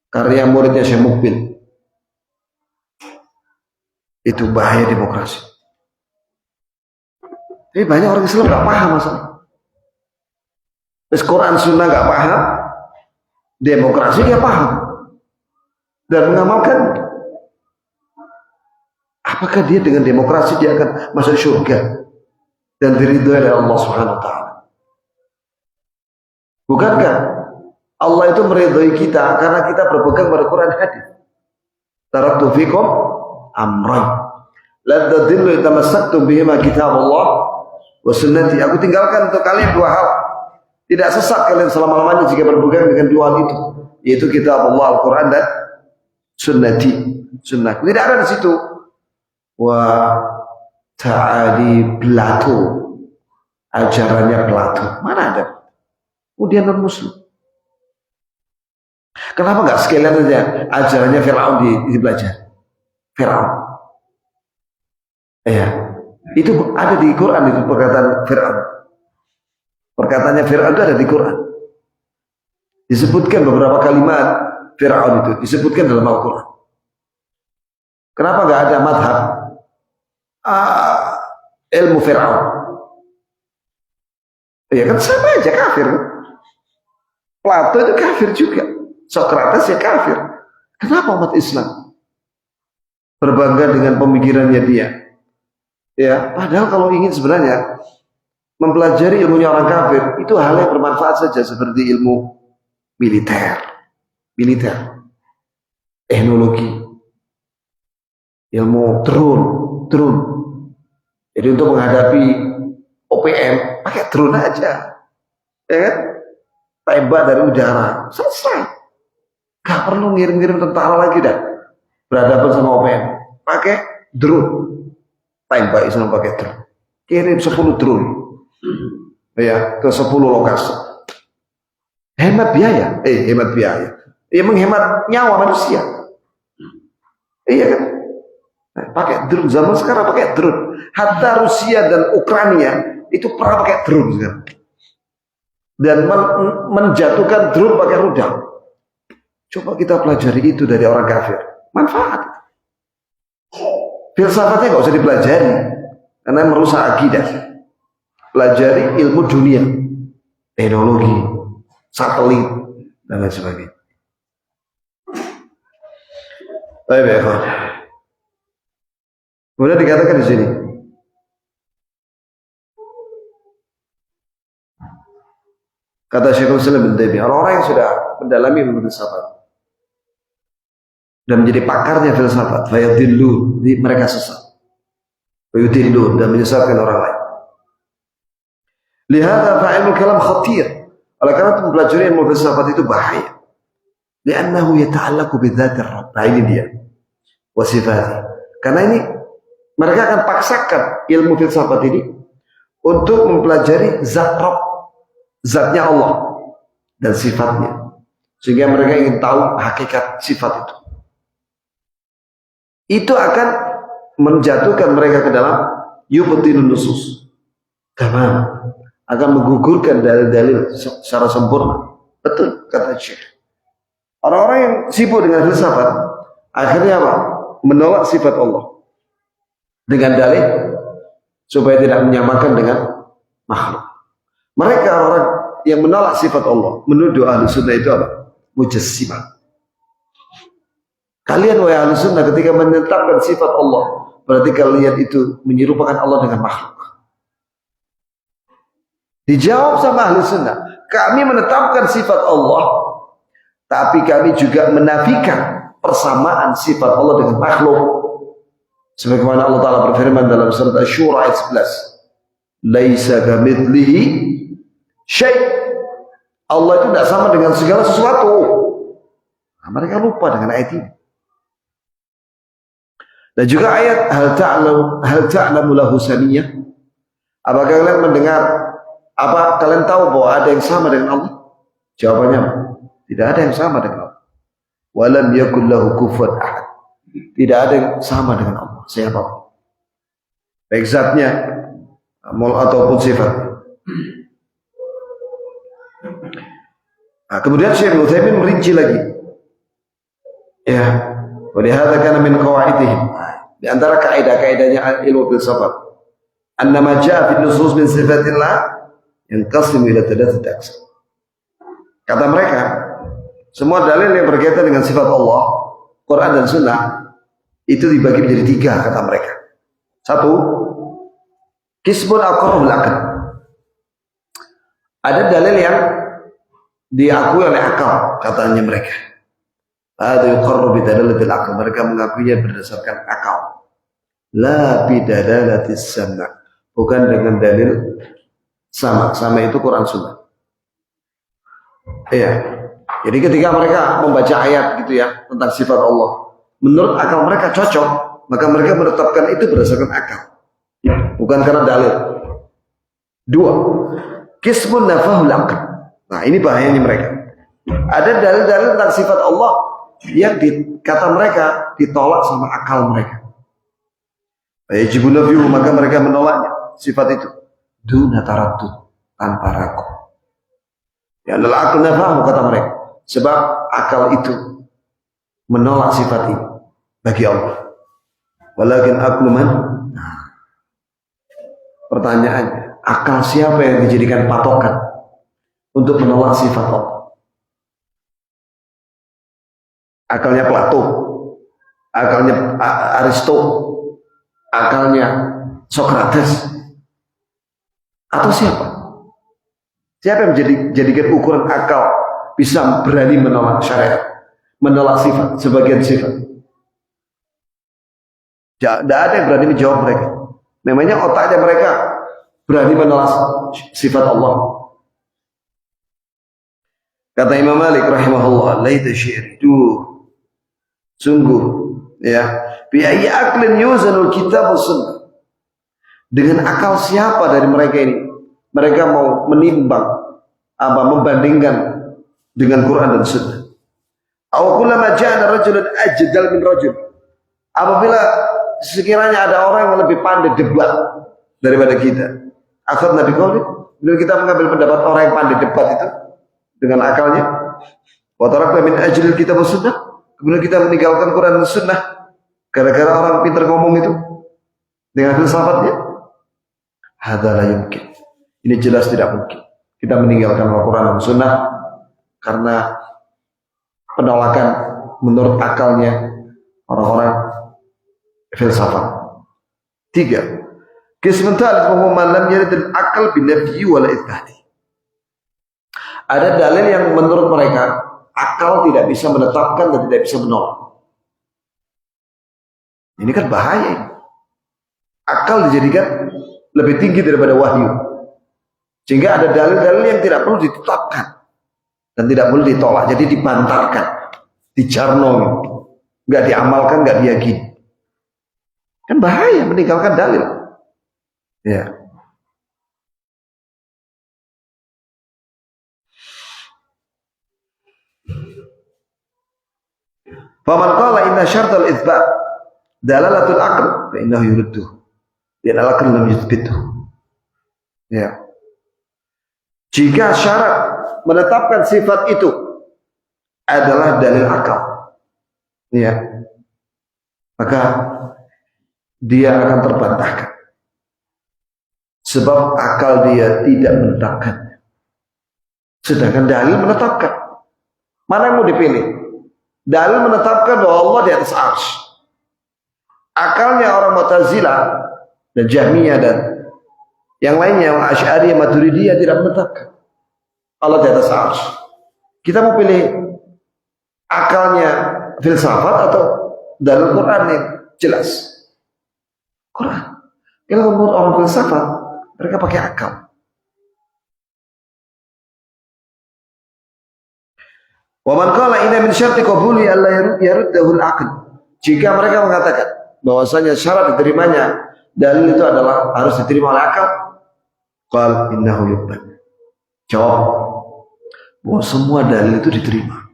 Karya muridnya Syekh Mukbil. Itu bahaya demokrasi. Tapi banyak orang Islam nggak paham masalah. Terus Quran Sunnah nggak paham, demokrasi dia paham dan mengamalkan. Apakah dia dengan demokrasi dia akan masuk surga dan diridhoi oleh Allah Subhanahu wa taala? Bukankah Allah itu meridhoi kita karena kita berpegang pada Quran hadis? Taraktu fikum amran la tadillu tamassaktum bihima kitabullah wa sunnati. Aku tinggalkan untuk kalian dua hal. Tidak sesat kalian selama-lamanya jika berpegang dengan dua hal itu, yaitu kitabullah Al-Quran dan sunnati. Sunnah. Tidak ada di situ wa ta'ali Plato, ajarannya Plato. Mana ada? Kemudian non muslim. Kenapa nggak sekalian aja ajarannya Firaun dipelajari? Firaun. Ya, itu ada di Quran, itu perkataan Firaun. Perkataannya Firaun itu ada di Quran. Disebutkan beberapa kalimat Firaun itu disebutkan dalam Al-Quran. Kenapa nggak ada madhab ilmu Firaun? Ya kan sama aja kafir. Plato itu kafir juga. Socrates ya kafir. Kenapa umat Islam berbangga dengan pemikirannya dia? Ya, padahal kalau ingin sebenarnya mempelajari ilmunya orang kafir itu hal yang bermanfaat saja, seperti ilmu militer, teknologi, ilmu drone. Jadi untuk menghadapi OPM pakai drone aja, ya kan? Tembak dari udara, selesai. Gak perlu ngirim-ngirim tentara lagi dah berhadapan sama OPM. Pakai drone, tembak Islam pakai drone. Kirim 10 drone, ya, ke 10 lokasi. Hemat biaya, ya menghemat nyawa manusia. Iya kan? Nah, pakai drone, zaman sekarang pakai drone. Hatta Rusia dan Ukraina itu pernah pakai drone sekarang. Dan menjatuhkan drone pakai rudal. Coba kita pelajari itu dari orang kafir. Manfaat. Filsafatnya nggak usah dipelajari karena merusak akidah. Pelajari ilmu dunia, teknologi, satelit dan lain sebagainya. Baik, ya. Kemudian dikatakan di sini, kata Syekhul Islam bin Taimiyah, orang-orang yang sudah mendalami ilmu filsafat dan menjadi pakarnya filsafat, fayadillu, mereka sesat, fayudillu, dan menyesatkan orang lain. Lihada fa'ilul kalam khatir. Oleh karena mempelajari ilmu filsafat itu bahaya. Li'annahu yata'allaqu bidzatir Rabb. Nah ini dia. Wa sifati. Karena ini mereka akan paksakan ilmu filsafat ini untuk mempelajari zat Rabb, zatnya Allah dan sifatnya, sehingga mereka ingin tahu hakikat sifat itu. Itu akan menjatuhkan mereka ke dalam yubtilun nusus. Tamam. Akan menggugurkan dalil-dalil secara sempurna. Betul kata Syekh. Orang-orang yang sibuk dengan filsafat akhirnya apa? Menolak sifat Allah dengan dalil supaya tidak menyamakan dengan makhluk. Mereka orang yang menolak sifat Allah menuduh ahli sunnah itu apa? Mujassimah. Kalian wahai ahli sunnah ketika menetapkan sifat Allah, berarti kalian itu menyerupakan Allah dengan makhluk. Dijawab sama ahli sunnah, kami menetapkan sifat Allah, tapi kami juga menafikan persamaan sifat Allah dengan makhluk. Sebagaimana Allah Ta'ala berfirman dalam surat Asy-Syura ayat 11, laisa kamitslihi syai'. Allah itu tidak sama dengan segala sesuatu. Nah, mereka lupa dengan ayat ini. Dan juga ayat hal ta'lamu lahu samiyah. Apakah kalian mendengar Apa kalian tahu bahwa ada yang sama dengan Allah? Jawabannya, tidak ada yang sama dengan Allah. Walam yakul lahu kufuwan ahad. Tidak ada yang sama dengan Allah. Siapa? Baik zatnya ataupun sifat. Nah, kemudian Syekh Utsaimin merinci lagi. Ya, wa lihadza kana min qawaidihim. Di antara kaidah-kaidahnya ilmu filsafat, annama jaa fi nusus min sifatillah yanqasimu ila thalathati aqsam. Kata mereka, semua dalil yang berkaitan dengan sifat Allah, Quran dan Sunnah, itu dibagi menjadi 3 kata mereka. 1, qismun aqrabul aql. Ada dalil yang diakui oleh akal, katanya mereka. Ada yuqarru bi dalalatil aql. Mereka mengakuinya berdasarkan akal. La bi dalalatis sama'. Bukan dengan dalil sama. Sama itu Quran Sunnah. Iya. Jadi ketika mereka membaca ayat gitu ya tentang sifat Allah, menurut akal mereka cocok, maka mereka menetapkan itu berdasarkan akal, bukan karena dalil. 2, qismun nafahul aql. Nah, ini bahayanya mereka. Ada dalil-dalil tentang sifat Allah yang kata mereka ditolak sama akal mereka. Yajibu nafihu, maka mereka menolaknya sifat itu duna taraddud, tanpa ragu. Ya adalah akal nafahu, kata mereka, sebab akal itu menolak sifat ini bagi Allah. Walakin aqlu man? Nah, pertanyaannya, akal siapa yang dijadikan patokan untuk menolak sifat Allah? Akalnya Plato, akalnya Aristo, akalnya Socrates, atau siapa? Siapa yang jadikan ukuran akal bisa berani menolak syariat, menolak sifat, sebagian sifat? Tidak ada yang berani menjawab mereka. Memangnya otaknya mereka berani menolak sifat Allah? Kata Imam Malik rahimahullah, laita syi'ri, sungguh ya, bi ayyi aqlin yuzanul kitab was sunnah. Dengan akal siapa dari mereka ini mereka mau menimbang membandingkan dengan Quran dan Sunnah? Aw kullama ja'ana rajulun ajdal min rajul. Apabila sekiranya ada orang yang lebih pandai debat daripada kita, akhad Nabi qauli, bila kita mengambil pendapat orang yang pandai debat itu dengan akalnya, wa tarakna min ajlil kitab was sunnah, kemudian kita meninggalkan Quran dan Sunnah gara-gara orang pintar ngomong itu dengan filsafatnya, hadza la yumkin. Ini jelas tidak mungkin. Kita meninggalkan Al-Quran dan Sunnah karena penolakan menurut akalnya orang-orang filsafat. 3, qismun thalits wa huwa man lam yarid al-aql bin nafyi wal itsbati. Ada dalil yang menurut mereka akal tidak bisa menetapkan dan tidak bisa menolak. Ini kan bahaya. Akal dijadikan lebih tinggi daripada wahyu, sehingga ada dalil-dalil yang tidak perlu ditetapkan dan tidak boleh ditolak, jadi dibantarkan, dijarno, nggak diamalkan, nggak diyakini. Kan bahaya meninggalkan dalil. Ya. Faman qala inna syartal itsbat dalalatul aql fa innahu yuridduh. Dan al-aql lam yuthbithu. Ya. Jika syarat menetapkan sifat itu adalah dalil akal, ya, maka dia akan terbantahkan. Sebab akal dia tidak menetapkannya. Sedangkan dalil menetapkan. Mana yang mau dipilih? Dalil menetapkan bahwa Allah di atas arsy. Akalnya orang Mu'tazilah dan Jahmiyah dan yang lainnya, Asy'ariyah, Maturidiyah, tidak menetapkan Allah di atas arsy. Kita mau pilih akalnya filsafat atau dalil Quran yang jelas? Quran. Kalau menurut orang filsafat, mereka pakai akal. Wa man qala inna min syarti qabuli alla yaruddahu al-aql. Jika mereka mengatakan bahwasanya syarat diterimanya dalil itu adalah harus diterima oleh akal, Qal innahu yuqbal. Jawab bahwa semua dalil itu diterima.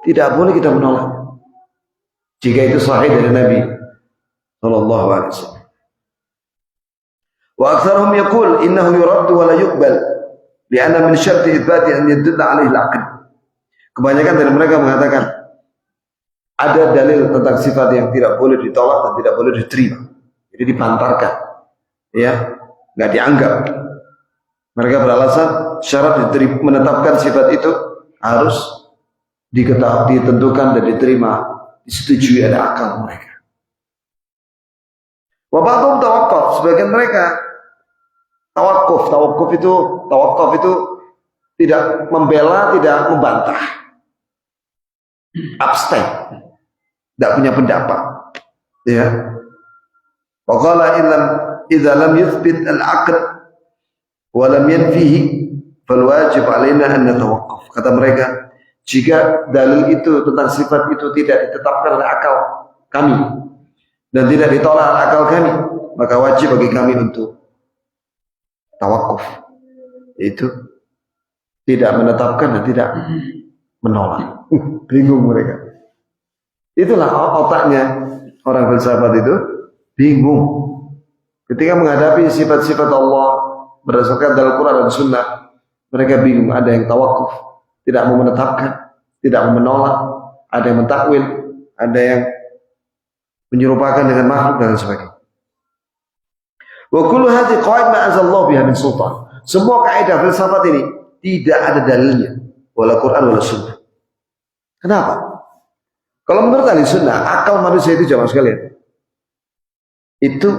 Tidak boleh kita menolak jika itu sahih dari Nabi sallallahu alaihi wasallam. Wa aktsaruhum yaqul innahu yuraddu wa la yuqbal li'anna min syarti itsbati an yadulla alaihi al-aql. Kebanyakan dari mereka mengatakan ada dalil tentang sifat yang tidak boleh ditolak dan tidak boleh diterima. Jadi dipantarkan. Ya, enggak dianggap. Mereka beralasan syarat menetapkan sifat itu harus diketahui, ditentukan dan diterima, disetujui oleh akal mereka. Wa ba'dhum tawaqqaf, sebagian mereka tawakuf itu tidak membela, tidak membantah, abstain, tidak punya pendapat. Ya. Wa qala idza lam yuthbit al-aql wa lam yanfihi fal wajib alaina an natawaqqaf. Kata mereka, jika dalil itu tentang sifat itu tidak ditetapkan oleh akal kami dan tidak ditolak oleh akal kami, maka wajib bagi kami untuk tawakuf, itu tidak menetapkan dan tidak menolak. Bingung mereka. Itulah otaknya orang filsafat itu, bingung ketika menghadapi sifat-sifat Allah berdasarkan dalam Quran dan Sunnah. Mereka bingung. Ada yang tawakuf, tidak mau menetapkan, tidak mau menolak, ada yang mentakwil, ada yang menyerupakan dengan makhluk dan sebagainya. Wa kullu hadhihi qawaid ma anzalallahu biha min sultan. Semua kaidah filsafat ini tidak ada dalilnya, wala Quran wala Sunnah. Kenapa? Kalau menurut ahli sunnah, akal manusia itu jamaah sekalian, itu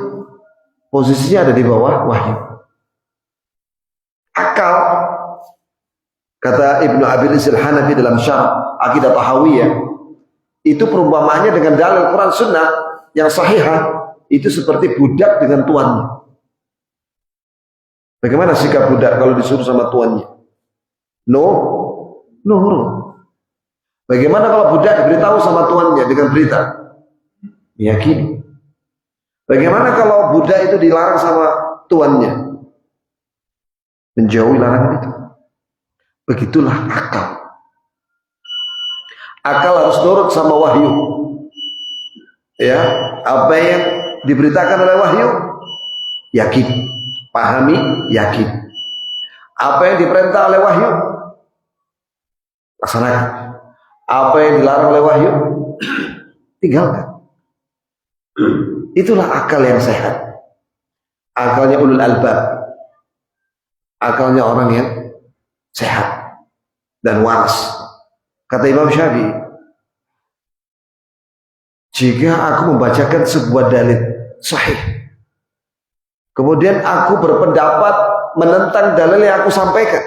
posisinya ada di bawah wahyu. Akal, kata Ibnu Abil Izil Hanafi dalam Syarh Aqidah Tahawiyah, itu perumpamaannya dengan dalil Quran Sunnah yang sahihah, itu seperti budak dengan tuannya. Bagaimana sikap budak kalau disuruh sama tuannya? Nurut. Bagaimana kalau budak diberitahu sama tuannya dengan berita? Meyakini. Bagaimana kalau budak itu dilarang sama tuannya? Menjauhi larangan itu. Begitulah akal. Akal harus nurut sama wahyu. Ya, apa yang diberitakan oleh wahyu, yakin. Pahami, yakin. Apa yang diperintah oleh wahyu, laksanakan. Apa yang dilarang oleh wahyu, tinggalkan. Itulah akal yang sehat. Akalnya ulul albab. Akalnya orang yang sehat dan waras. Kata Imam Syafi'i, jika aku membacakan sebuah dalil sahih, kemudian aku berpendapat menentang dalil yang aku sampaikan,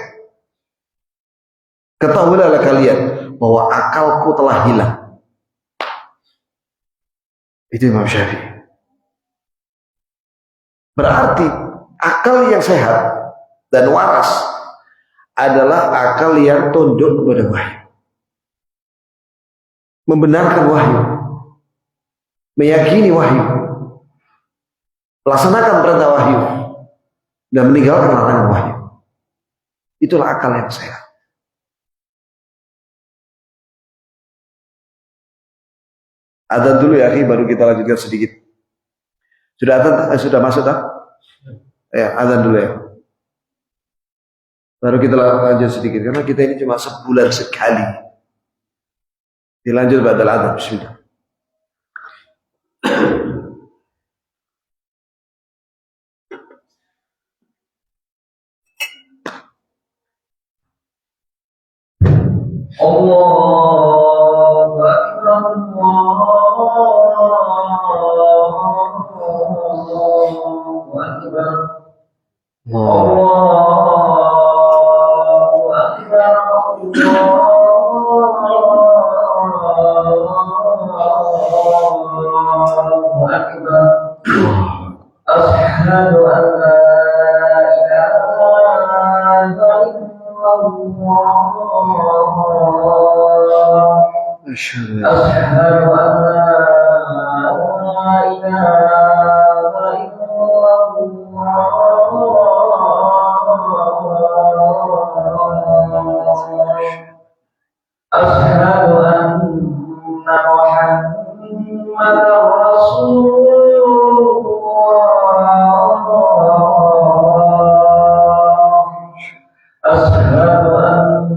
ketahuilah kalian bahwa akalku telah hilang. Itu Imam Syafi'i. Berarti akal yang sehat dan waras adalah akal yang tunduk kepada wahyu, membenarkan wahyu, meyakini wahyu, laksanakan perintah wahyu, dan meninggalkan larangan wahyu. Itulah akal yang sehat. Adzan dulu ya, baru kita lanjutkan sedikit. Sudah adzan, sudah masuk tak? Ya, adzan dulu ya. Baru kita lanjut sedikit karena kita ini cuma sebulan sekali. Dilanjut badal adzan, bismillah. Allahu Akbar, Allahu Akbar, Allahu Akbar, Allahu Akbar. Asyhadu an la ilaha illallah. أشهد أن لا إله إلا الله أشهد أن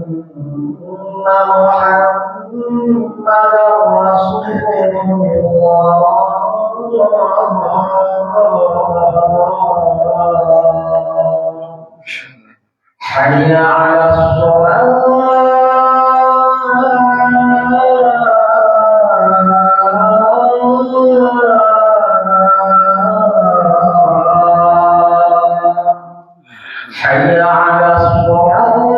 محمدا رسول الله حي على الصلاة حي على الصلاة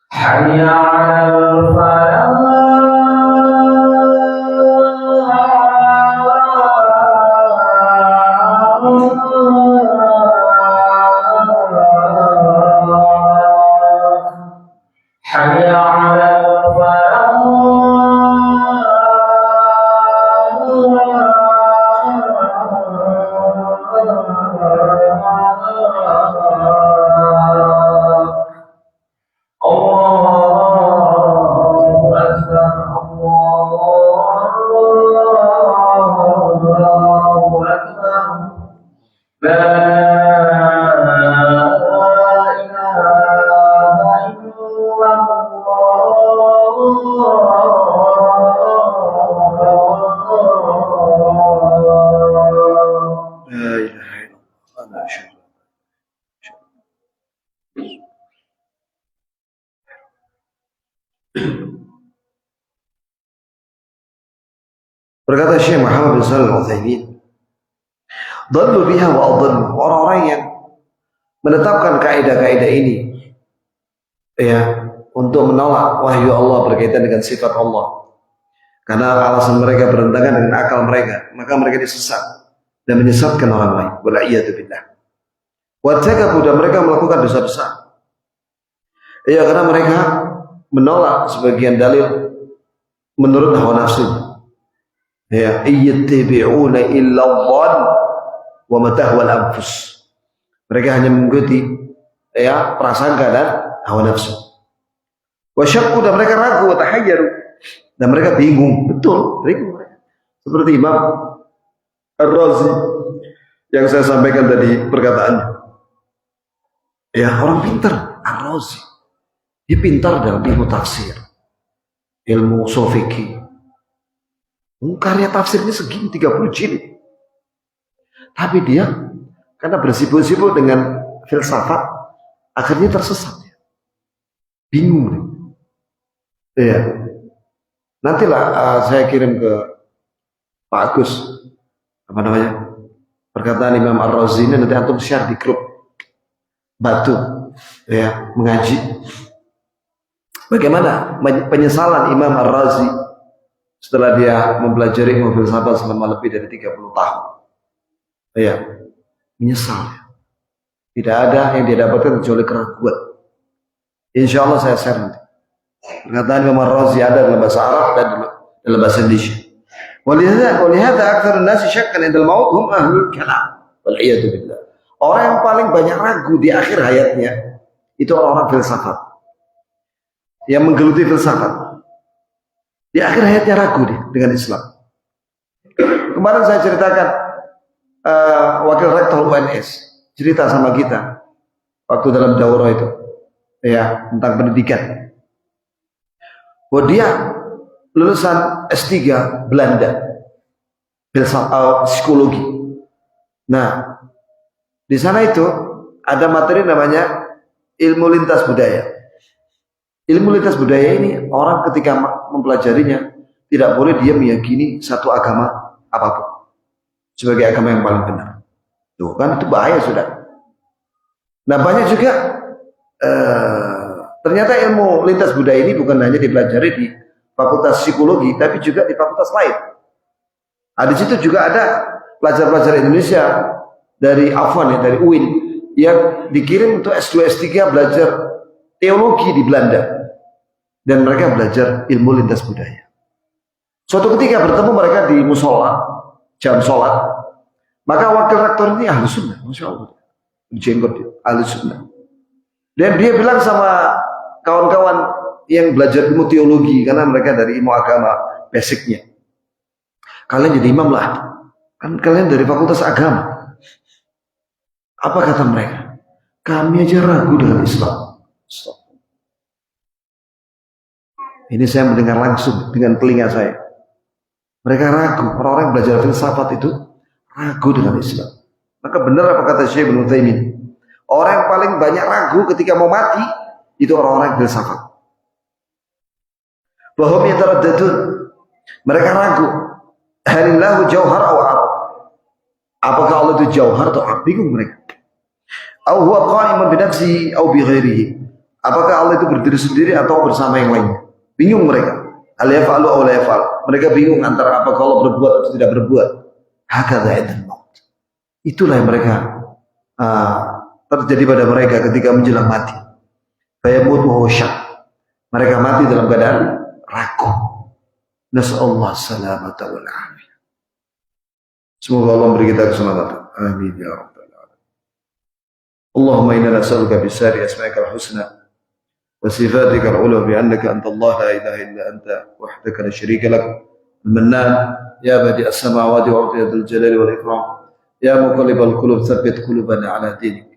حي على الفلاح حي على الفلاح الله أكبر الله أكبر لا إله إلا الله لا إله إلا الله أنا أشهد. Berkata Syekh Muhammad bin Shalih Al-Utsaimin, "Dhallu biha wa adallu." Orang-orang yang menetapkan kaidah-kaidah ini ya untuk menolak wahyu Allah berkaitan dengan sifat Allah. Karena alasan mereka bertentangan dengan akal mereka, maka mereka disesat dan menyesatkan orang lain. Wal-iyadu billah. Wa tagabu, dan mereka melakukan dosa besar. Ya, karena mereka menolak sebagian dalil menurut hawa nafsu. Ya, iyattabi'una illa dhann wa matahwal anfus. Mereka hanya mengikuti ya prasangka dan hawa nafsu. Wa syakku, dan mereka ragu, wa tahayyaru, dan mereka bingung, betul, bingung mereka. Seperti Imam Ar-Razi yang saya sampaikan tadi perkataannya. Ya, orang pintar, Ar-Razi. Dia pintar dalam ilmu tafsir, ilmu ushul fikih. Karya tafsirnya segini 30 jilid. Tapi dia karena bersibuk-sibuk dengan filsafat, akhirnya tersesat. Bingung. Iya. Nantilah saya kirim ke Pak Agus apa namanya? Perkataan Imam Ar-Razi ini nanti antum share di grup Batu ya, mengaji. Bagaimana penyesalan Imam Ar-Razi setelah dia mempelajari ilmu filsafat selama lebih dari 30 tahun. Ya, menyesal. Tidak ada yang dia dapatkan kecuali keraguan. Insya Allah saya share nanti. Perkataan Imam Ar-Razi ada dalam bahasa Arab dan dalam bahasa Indonesia. Walihada aktsarun nasi syakkan indal maut hum ahlul kalam. Wal iyadu billah. Orang yang paling banyak ragu di akhir hayatnya itu orang-orang filsafat. Yang menggeluti filsafat. Di akhir hayatnya ragu dia dengan Islam. Kemarin saya ceritakan wakil rektor UNS cerita sama kita waktu dalam daurah itu ya tentang pendidikan. Bahwa dia lulusan S3 Belanda psikologi. Nah, di sana itu ada materi namanya ilmu lintas budaya. Ilmu lintas budaya ini orang ketika mempelajarinya tidak boleh dia meyakini satu agama apapun sebagai agama yang paling benar. Tuh kan itu bahaya sudah. Nah banyak juga ternyata ilmu lintas budaya ini bukan hanya dipelajari di fakultas psikologi, tapi juga di fakultas lain. Nah, di situ juga ada pelajar-pelajar Indonesia dari Afwan ya, dari UIN yang dikirim untuk S2 S3 belajar teologi di Belanda. Dan mereka belajar ilmu lintas budaya. Suatu ketika bertemu mereka di musola, jam sholat. Maka wakil rektor ini ahli sunnah, Masya Allah. Jenggot dia, ahli sunnah. Dan dia bilang sama kawan-kawan yang belajar ilmu teologi karena mereka dari ilmu agama basicnya. Kalian jadi imam lah. Kan kalian dari fakultas agama. Apa kata mereka? Kami aja ragu dengan Islam. Stop. Ini saya mendengar langsung dengan telinga saya. Mereka ragu. Orang-orang yang belajar filsafat itu ragu dengan Islam. Maka benar apa kata Syekh Ibnu Utsaimin? Orang yang paling banyak ragu ketika mau mati itu orang-orang filsafat. Bahwa yataraddadun. Mereka ragu. Halillahu jauhar aw arab. Apakah Allah itu jauhar atau arab? Bingung mereka. Aw huwa qa'imun bi nafsihi aw bi ghairihi. Apakah Allah itu berdiri sendiri atau bersama yang lainnya? Bingung mereka. Al yaf'alu aw la yaf'al. Mereka bingung antara apakah Allah berbuat atau tidak berbuat. Hakadha idzal maut. Itulah yang mereka terjadi pada mereka ketika menjelang mati. Fayamutu wa syak. Mereka mati dalam keadaan ragu. Nas'allahu salamata wal afiyah. Semoga Allah memberi kita keselamatan. Amin ya rabbal alamin. Allahumma inna nas'aluka bisari asma'ikal husna wa sifatikal ula bi annaka antallah la ilaha illa anta wahdaka la syarika lak al-mannan ya badi as-samawati wa ardi dzal jalali wal ikram ya muqallibal qulub tsabbit qulubana ala dinik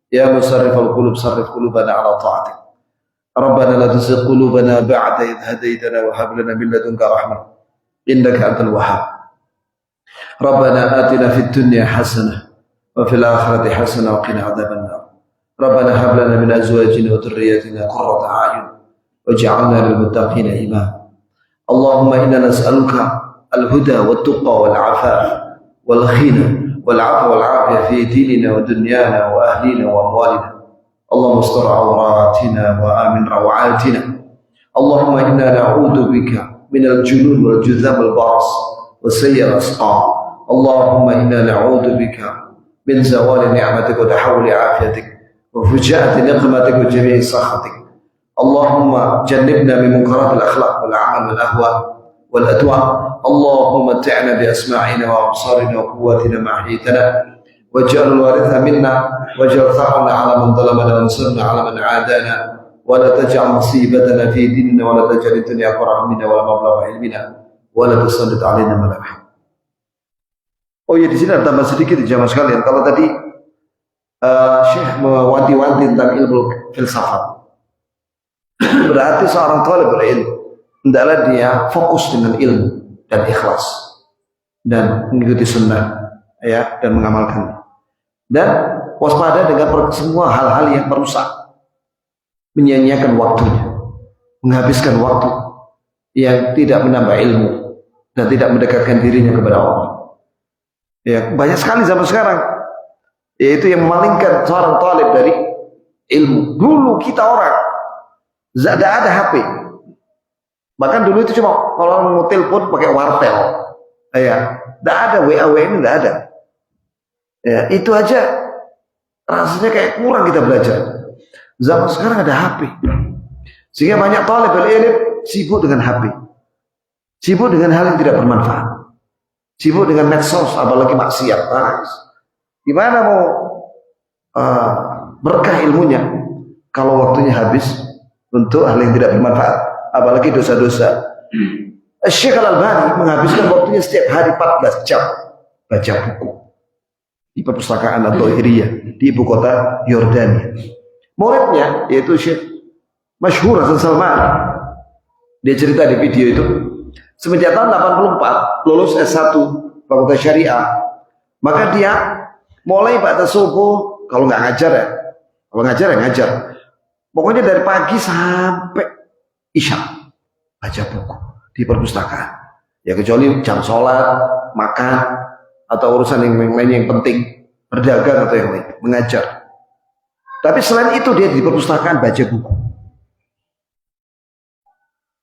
ya musarrifal qulub sarrif qulubana ala ta'atik. ربنا لا تزغ قلوبنا بعد إذ هديتنا وهب لنا من لدنك رحمة إنك أنت الوهاب. ربنا آتنا في الدنيا حسنة وفي الآخرة حسنة وقنا عذاب النار. ربنا هب لنا من أزواجنا وذرياتنا قرة أعين واجعلنا للمتقين إماما. اللهم إنا نسألك الهدى والتقى والعفاف والغنى والعفو والعافية في ديننا ودنيانا وأهلنا وأموالنا. اللهم استر عوراتنا وآمن روعاتنا. اللهم إنا نعوذ بك من الجنون والجذام والبرص وسيء الأسقام. اللهم إنا نعوذ بك من زوال نعمتك وتحول عافيتك وفجاءة نقمتك وجميع سخطك. اللهم جنبنا من منكرات الأخلاق والأعمال والأهواء والأدواء. اللهم متعنا بأسماعنا وأبصارنا وقواتنا ما أحييتنا واجعل الوارث منا واجعل ثأرنا على من ظلمنا وانصرنا على من عادانا ولا تجعل مصيبتنا في ديننا ولا تجعل الدنيا أكبر همنا ولا مبلغ علمنا ولا تسلط علينا من لا يرحمنا. Oh ya, di sini ada tambah sedikit jamaah sekalian. Kalau tadi Syekh mewanti-wanti tentang ilmu filsafat, berarti seorang talibul ilmu hendaklah dia fokus dengan ilmu dan ikhlas dan mengikuti sunnah ya dan mengamalkannya. Dan waspada dengan semua hal-hal yang merusak, menyia-nyiakan waktunya, menghabiskan waktu yang tidak menambah ilmu dan tidak mendekatkan dirinya kepada Allah. Ya, banyak sekali zaman sekarang yaitu yang memalingkan seorang talib dari ilmu. Dulu kita orang tidak ada HP. Bahkan dulu itu cuma kalau mau telepon pakai wartel. Ya, tidak ada WA ini tidak ada. Ya, itu aja rasanya kayak kurang kita belajar. Zaman sekarang ada HP. Sehingga banyak talibul ilm sibuk dengan HP. Sibuk dengan hal yang tidak bermanfaat. Sibuk dengan medsos, apalagi maksiat. Gimana mau berkah ilmunya kalau waktunya habis untuk hal yang tidak bermanfaat, apalagi dosa-dosa. Syekh Al-Albani menghabiskan waktunya setiap hari 14 jam baca buku di perpustakaan Al-Tahiriyah di ibu kota Yordania. Muridnya yaitu Syekh Masyhur Hasan Salman. Dia cerita di video itu, semenjak tahun 84 lulus S1 Fakultas Syariah, maka dia mulai pada subuh, kalau nggak ngajar ya, kalau ngajar ya ngajar. Pokoknya dari pagi sampai isya baca buku di perpustakaan. Ya kecuali jam sholat, makan, atau urusan yang lain yang penting, berdagang atau yang lain, mengajar. Tapi selain itu dia di perpustakaan baca buku.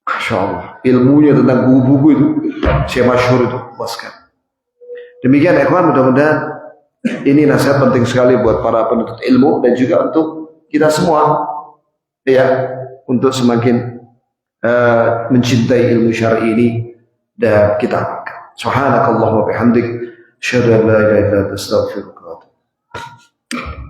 Masya Allah, ilmunya tentang buku-buku itu Syekh Masyhur itu puaskan. Demikian ikhwan, mudah-mudahan ini nasihat penting sekali buat para penuntut ilmu dan juga untuk kita semua ya, untuk semakin mencintai ilmu syar'i ini dan kita amalkan. Subhanakallahumma bihamdik, asyhadu an la ilaha illa anta, astaghfiruka wa atubu ilaik.